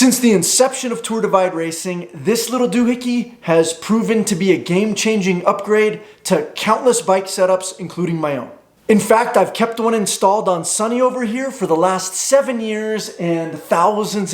Since the inception of Tour Divide racing, this little doohickey has proven to be a game-changing upgrade to countless bike setups, including my own. In fact, I've kept one installed on Sunny over here for the last 7 years and thousands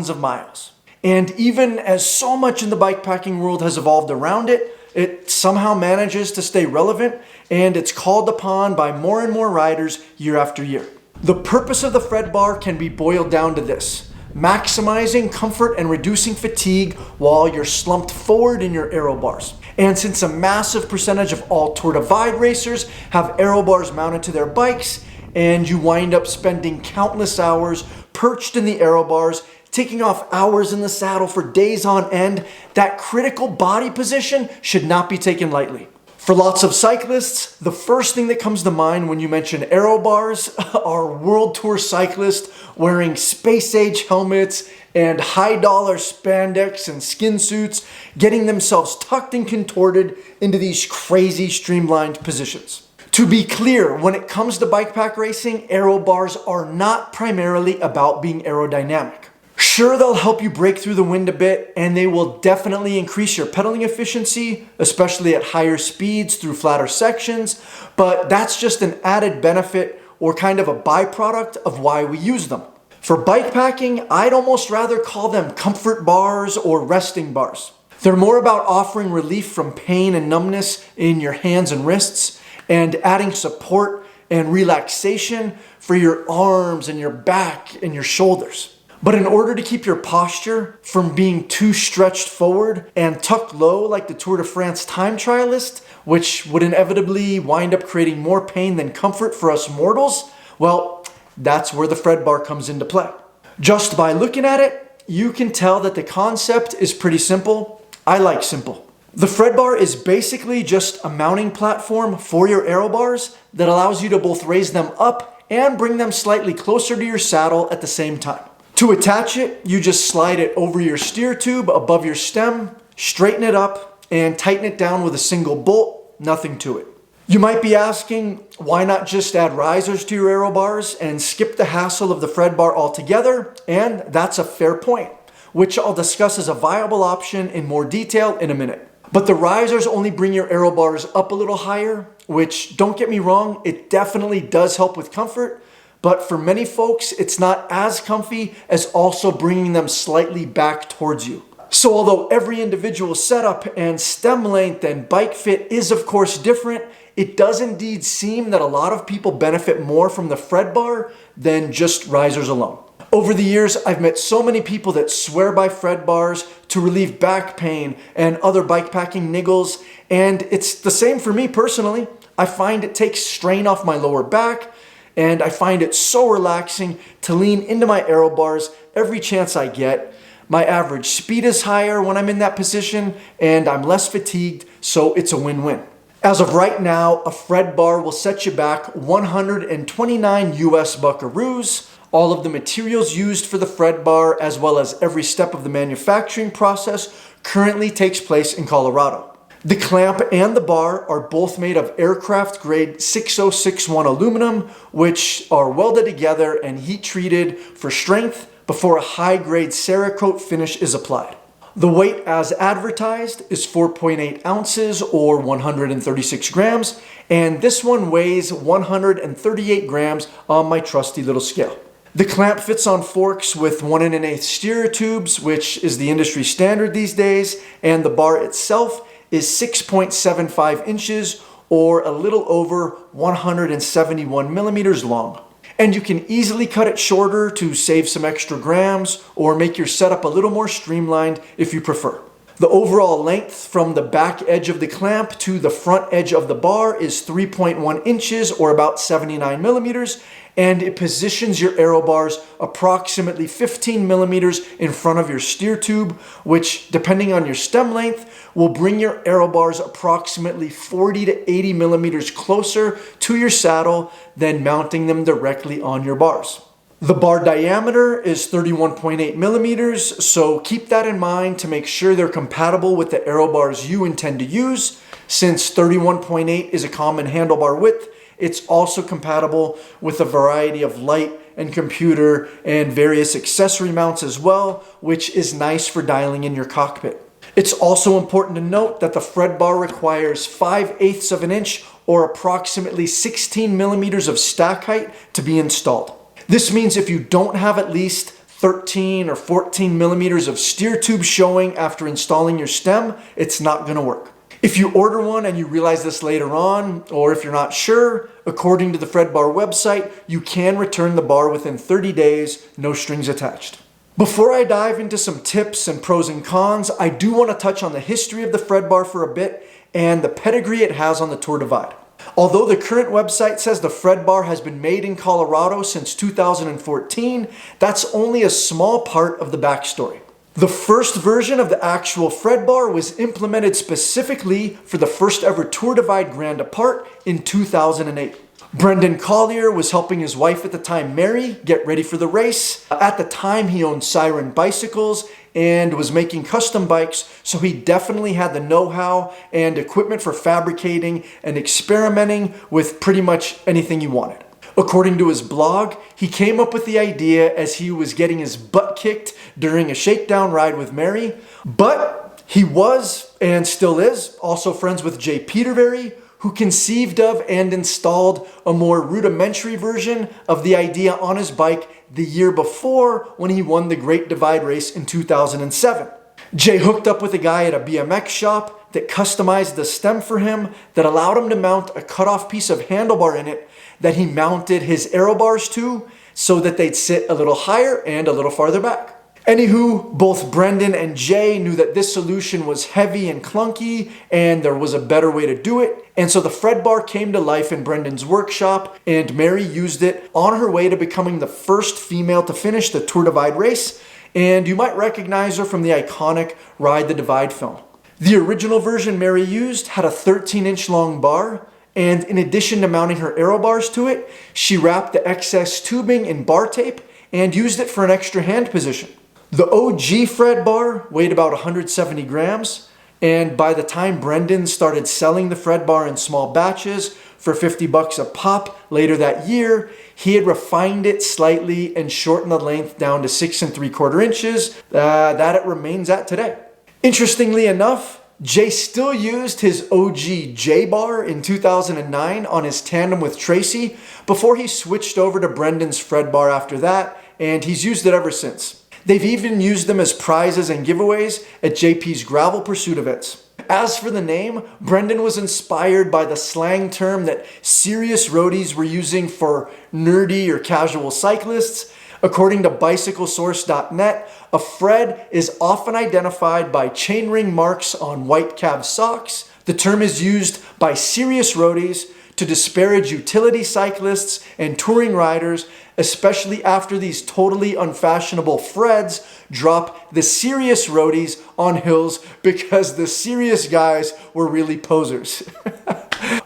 of miles. And even as so much in the bikepacking world has evolved around it, it somehow manages to stay relevant, and it's called upon by more and more riders year after year. The purpose of the Fred bar can be boiled down to this: maximizing comfort and reducing fatigue while you're slumped forward in your aero bars. And since a massive percentage of all Tour Divide racers have aero bars mounted to their bikes, and you wind up spending countless hours perched in the aero bars, taking off hours in the saddle for days on end, that critical body position should not be taken lightly. For lots of cyclists, the first thing that comes to mind when you mention aero bars are World Tour cyclists wearing space-age helmets and high-dollar spandex and skin suits, getting themselves tucked and contorted into these crazy streamlined positions. To be clear, when it comes to bikepack racing, aero bars are not primarily about being aerodynamic. Sure, they'll help you break through the wind a bit, and they will definitely increase your pedaling efficiency, especially at higher speeds through flatter sections, but that's just an added benefit or kind of a byproduct of why we use them. For bikepacking, I'd almost rather call them comfort bars or resting bars. They're more about offering relief from pain and numbness in your hands and wrists, and adding support and relaxation for your arms and your back and your shoulders. But in order to keep your posture from being too stretched forward and tucked low like the Tour de France time trialist, which would inevitably wind up creating more pain than comfort for us mortals, well, that's where the Fred bar comes into play. Just by looking at it, you can tell that the concept is pretty simple. I like simple. The Fred bar is basically just a mounting platform for your aero bars that allows you to both raise them up and bring them slightly closer to your saddle at the same time. To attach it, you just slide it over your steer tube above your stem, straighten it up, and tighten it down with a single bolt, nothing to it. You might be asking, why not just add risers to your aero bars and skip the hassle of the Fred bar altogether? And that's a fair point, which I'll discuss as a viable option in more detail in a minute. But the risers only bring your aero bars up a little higher, which, don't get me wrong, it definitely does help with comfort. But for many folks, it's not as comfy as also bringing them slightly back towards you. So although every individual setup and stem length and bike fit is of course different, it does indeed seem that a lot of people benefit more from the Fred bar than just risers alone. Over the years, I've met so many people that swear by Fred bars to relieve back pain and other bikepacking niggles, and it's the same for me personally. I find it takes strain off my lower back, and I find it so relaxing to lean into my aero bars every chance I get. My average speed is higher when I'm in that position, and I'm less fatigued, so it's a win-win. As of right now, a Fred bar will set you back 129 US buckaroos. All of the materials used for the Fred bar, as well as every step of the manufacturing process, currently takes place in Colorado. The clamp and the bar are both made of aircraft grade 6061 aluminum, which are welded together and heat treated for strength before a high grade Cerakote finish is applied. The weight as advertised is 4.8 ounces or 136 grams, and this one weighs 138 grams on my trusty little scale. The clamp fits on forks with 1 1/8 steerer tubes, which is the industry standard these days, and the bar itself is 6.75 inches or a little over 171 millimeters long. And you can easily cut it shorter to save some extra grams or make your setup a little more streamlined if you prefer. The overall length from the back edge of the clamp to the front edge of the bar is 3.1 inches or about 79 millimeters, and it positions your aero bars approximately 15 millimeters in front of your steer tube, which, depending on your stem length, will bring your aero bars approximately 40 to 80 millimeters closer to your saddle than mounting them directly on your bars. The bar diameter is 31.8 millimeters, so keep that in mind to make sure they're compatible with the aero bars you intend to use. Since 31.8 is a common handlebar width, it's also compatible with a variety of light and computer and various accessory mounts as well, which is nice for dialing in your cockpit. It's also important to note that the Fred bar requires 5/8 of an inch or approximately 16 millimeters of stack height to be installed. This means if you don't have at least 13 or 14 millimeters of steer tube showing after installing your stem, it's not going to work. If you order one and you realize this later on, or if you're not sure, according to the Fred bar website, you can return the bar within 30 days, no strings attached. Before I dive into some tips and pros and cons, I do want to touch on the history of the Fred bar for a bit and the pedigree it has on the Tour Divide. Although the current website says the Fred bar has been made in Colorado since 2014, that's only a small part of the backstory. The first version of the actual Fred bar was implemented specifically for the first ever Tour Divide Grand Depart in 2008. Brendan Collier was helping his wife at the time, Mary, get ready for the race. At the time, he owned Siren bicycles and was making custom bikes, so he definitely had the know-how and equipment for fabricating and experimenting with pretty much anything he wanted. According to his blog, he came up with the idea as he was getting his butt kicked during a shakedown ride with Mary, but he was, and still is, also friends with Jay Peterberry, who conceived of and installed a more rudimentary version of the idea on his bike the year before when he won the Great Divide race in 2007. Jay hooked up with a guy at a BMX shop that customized the stem for him that allowed him to mount a cut-off piece of handlebar in it that he mounted his aerobars to so that they'd sit a little higher and a little farther back. Anywho, both Brendan and Jay knew that this solution was heavy and clunky and there was a better way to do it. And so the Fred bar came to life in Brendan's workshop and Mary used it on her way to becoming the first female to finish the Tour Divide race. And you might recognize her from the iconic Ride the Divide film. The original version Mary used had a 13-inch long bar. And in addition to mounting her aerobars to it, she wrapped the excess tubing in bar tape and used it for an extra hand position. The OG Fred bar weighed about 170 grams, and by the time Brendan started selling the Fred bar in small batches for $50 a pop later that year, he had refined it slightly and shortened the length down to 6 3/4 inches that it remains at today. Interestingly enough, Jay still used his OG J bar in 2009 on his tandem with Tracy before he switched over to Brendan's Fred bar after that, and he's used it ever since. They've even used them as prizes and giveaways at JP's gravel pursuit events. As for the name, Brendan was inspired by the slang term that serious roadies were using for nerdy or casual cyclists. According to bicyclesource.net, a Fred is often identified by chainring marks on white calf socks. The term is used by serious roadies to disparage utility cyclists and touring riders, especially after these totally unfashionable Freds drop the serious roadies on hills because the serious guys were really posers.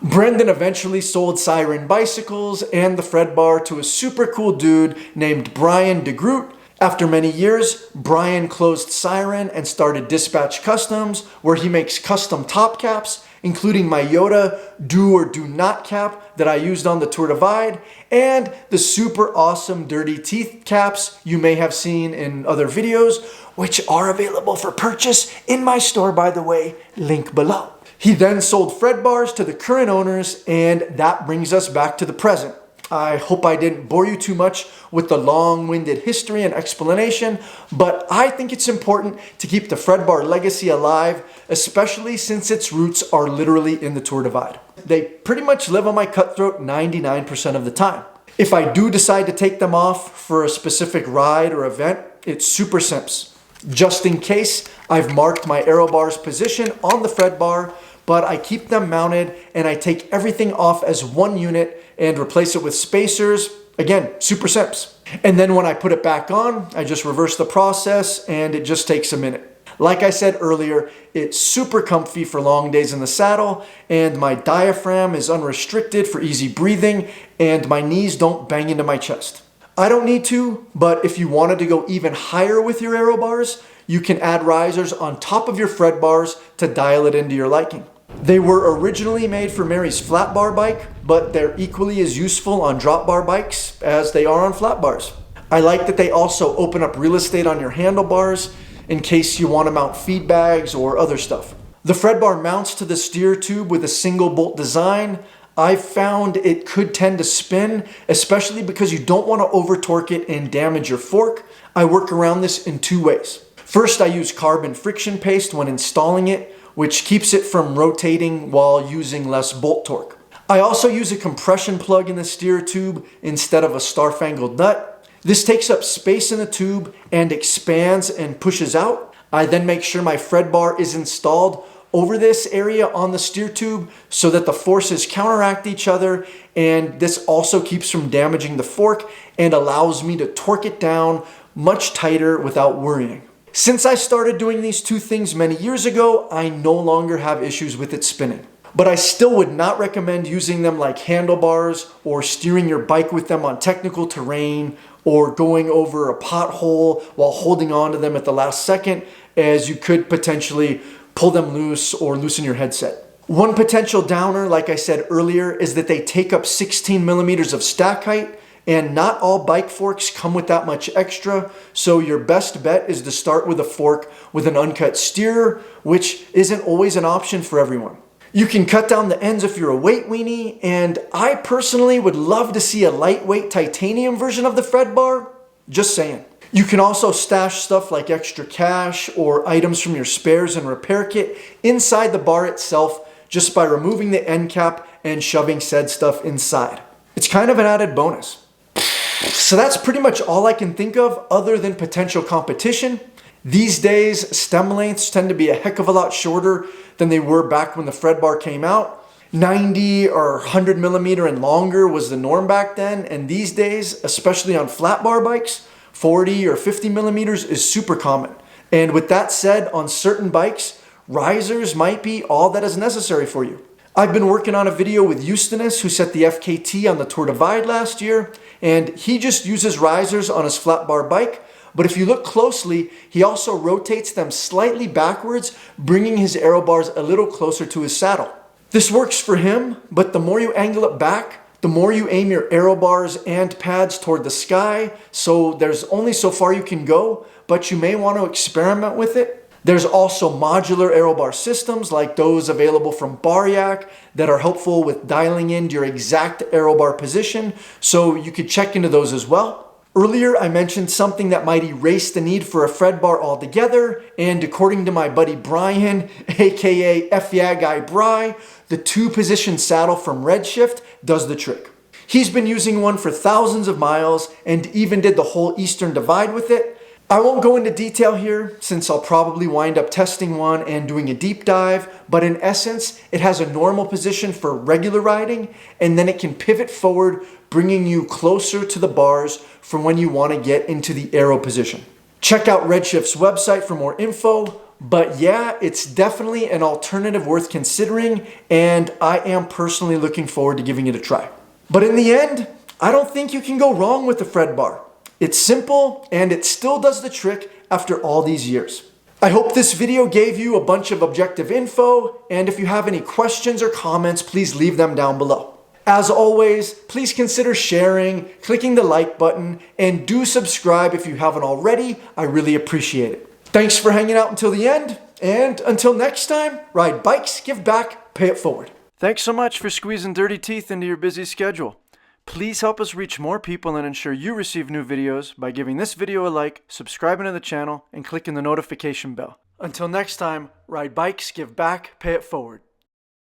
Brendan eventually sold Siren bicycles and the Fred bar to a super cool dude named Brian DeGroot. After many years, Brian closed Siren and started Dispatch Customs, where he makes custom top caps, including my Yoda Do or Do Not cap that I used on the Tour Divide, and the super awesome Dirty Teeth caps you may have seen in other videos, which are available for purchase in my store, by the way, link below. He then sold Fred bars to the current owners, and that brings us back to the present. I hope I didn't bore you too much with the long-winded history and explanation, but I think it's important to keep the Fred bar legacy alive, especially since its roots are literally in the Tour Divide. They pretty much live on my cutthroat 99% of the time. If I do decide to take them off for a specific ride or event, it's super simps. Just in case, I've marked my aerobar's position on the Fred bar, but I keep them mounted and I take everything off as one unit and replace it with spacers. Again, super simps. And then when I put it back on, I just reverse the process and it just takes a minute. Like I said earlier, it's super comfy for long days in the saddle, and my diaphragm is unrestricted for easy breathing, and my knees don't bang into my chest. I don't need to, but if you wanted to go even higher with your aero bars, you can add risers on top of your Fred bars to dial it into your liking. They were originally made for Mary's flat bar bike, but they're equally as useful on drop bar bikes as they are on flat bars. I like that they also open up real estate on your handlebars in case you want to mount feed bags or other stuff. The Fred bar mounts to the steer tube with a single bolt design. I've found it could tend to spin, especially because you don't want to over torque it and damage your fork. I work around this in two ways. First, I use carbon friction paste when installing it, which keeps it from rotating while using less bolt torque. I also use a compression plug in the steer tube instead of a star-fangled nut. This takes up space in the tube and expands and pushes out. I then make sure my Fred bar is installed over this area on the steer tube so that the forces counteract each other, and this also keeps from damaging the fork and allows me to torque it down much tighter without worrying. Since I started doing these two things many years ago, I no longer have issues with it spinning. But I still would not recommend using them like handlebars or steering your bike with them on technical terrain or going over a pothole while holding on to them at the last second, as you could potentially pull them loose or loosen your headset. One potential downer, like I said earlier, is that they take up 16 millimeters of stack height, and not all bike forks come with that much extra, so your best bet is to start with a fork with an uncut steerer, which isn't always an option for everyone. You can cut down the ends if you're a weight weenie, and I personally would love to see a lightweight titanium version of the Fred bar. Just saying. You can also stash stuff like extra cash or items from your spares and repair kit inside the bar itself just by removing the end cap and shoving said stuff inside. It's kind of an added bonus. So that's pretty much all I can think of other than potential competition. These days, stem lengths tend to be a heck of a lot shorter than they were back when the Fred bar came out. 90 or 100 millimeter and longer was the norm back then, and these days, especially on flat bar bikes, 40 or 50 millimeters is super common. And with that said, on certain bikes, risers might be all that is necessary for you. I've been working on a video with Eustanis, who set the FKT on the Tour Divide last year, and he just uses risers on his flat bar bike. But if you look closely, he also rotates them slightly backwards, bringing his aerobars a little closer to his saddle. This works for him, but the more you angle it back, the more you aim your aerobars and pads toward the sky, so there's only so far you can go, but you may want to experiment with it. There's also modular aerobar systems like those available from Baryak that are helpful with dialing in your exact aerobar position, so you could check into those as well. Earlier, I mentioned something that might erase the need for a Fred bar altogether, and according to my buddy Brian, aka F Yeah Guy Bry, the two-position saddle from Redshift does the trick. He's been using one for thousands of miles and even did the whole Eastern Divide with it. I won't go into detail here since I'll probably wind up testing one and doing a deep dive, but in essence, it has a normal position for regular riding, and then it can pivot forward, bringing you closer to the bars for when you want to get into the aero position. Check out Redshift's website for more info, but yeah, it's definitely an alternative worth considering, and I am personally looking forward to giving it a try. But in the end, I don't think you can go wrong with the Fred bar. It's simple, and it still does the trick after all these years. I hope this video gave you a bunch of objective info, and if you have any questions or comments, please leave them down below. As always, please consider sharing, clicking the like button, and do subscribe if you haven't already. I really appreciate it. Thanks for hanging out until the end, and until next time, ride bikes, give back, pay it forward. Thanks so much for squeezing dirty teeth into your busy schedule. Please help us reach more people and ensure you receive new videos by giving this video a like, subscribing to the channel, and clicking the notification bell. Until next time, ride bikes, give back, pay it forward.